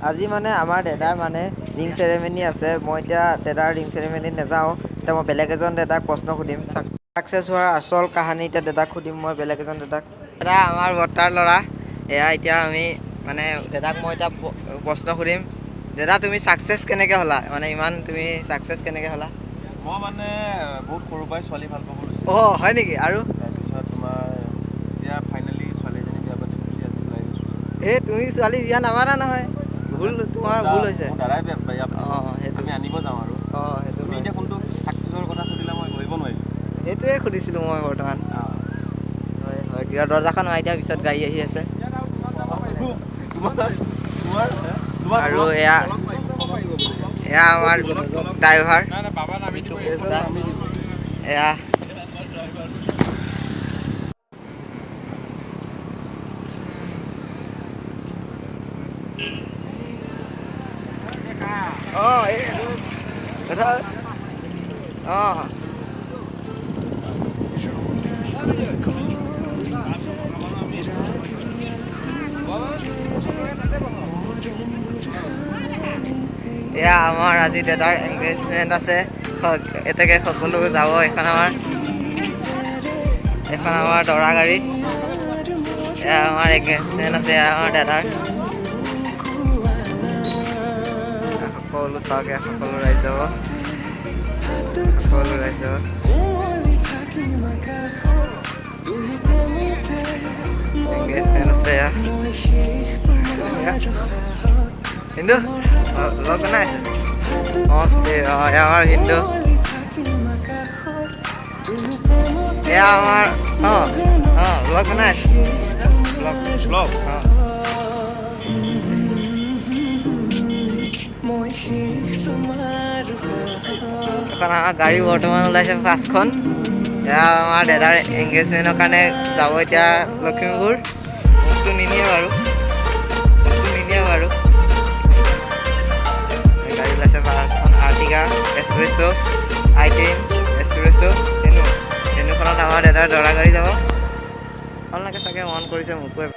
আজি মানে আমাৰ দাদাৰ মানে ৰিং চেৰেমনি আছে। মই এতিয়া দাদাৰ ৰিং চেৰেমনিত নাযাওঁ। এতিয়া মই বেলেগ এজন দাদাক প্ৰশ্ন সুধিম। ছাকচেছ হোৱাৰ আচল কাহানী এতিয়া দাদাক সুধিম মই বেলেগ এজন দাদাক। দাদা আমাৰ বৰ্তাৰ ল'ৰা। এয়া এতিয়া আমি মানে দাদাক মই এতিয়া প্ৰশ্ন সুধিম। দাদা তুমি ছাকচেছ কেনেকৈ হ'লা? মানে ইমান তুমি ছাকচেছ কেনেকৈ হ'লা? মই মানে বহুত সৰুৰ পৰাই ছোৱালী ভাল পাব লৈছিলোঁ। অঁ হয় নেকি? আৰু তাৰপিছত তোমাৰ এতিয়া ফাইনেলি ছোৱালী এজনী বিয়া পাতিম বুলি আজি ওলাই গৈছোঁ। এই তুমি ছোৱালী বিয়া নাপাতা নহয়। ভুল তোমাৰ ভুল হৈছে। মোৰ দাদাই বিয়া পাতিব। অঁ সেইটো আমি আনিব যাওঁ আৰু। অঁ সেইটো তুমি হয়। এতিয়া কোনটো ছাকচেছৰ কথা সুধিলা মই ধৰিব নোৱাৰিলোঁ। সেইটোৱে সুধিছিলোঁ মই বৰ্তমান। অঁ হয় হয় কিয় দৰ্জাখন মাৰি দিয়া পিছত গাড়ী আহি আছে। আৰু এয়া আমাৰ ড্ৰাইভাৰ এয়া অঁ এই অঁ এয়া আমাৰ আজি দাদাৰ এংগেজমেণ্ট আছে। এতেকে সকলো যাব। এখন আমাৰ দৰা গাড়ী। এয়া আমাৰ এংগেজমেণ্ট আছে আমাৰ দাদাৰ। সকলো চাওকে সকলো ৰাইজ যাব। সকলো ৰাইজ যাব। এংগেজমেণ্ট আছে এয়া। হিন্দু লগ বনাই আছে। আমাৰ হিন্দু এয়া আমাৰ লগ বনাই আছে। ব্লগ এখন আমাৰ গাড়ী বৰ্তমান ওলাইছে 5খন। এয়া আমাৰ দাদাৰ এংগেজমেণ্টৰ কাৰণে যাব এতিয়া লখিমপুৰ। বস্তু নিনিয়ে বাৰু। গাড়ী ওলাইছে 5খন আৰ্টিকা, এক্সপ্ৰেছো, i10, এক্সপ্ৰেছো, ধেনুখনত আমাৰ দাদাৰ দৰা গাড়ী যাব। ভাল লাগে চাগে মন কৰিছে মোকো।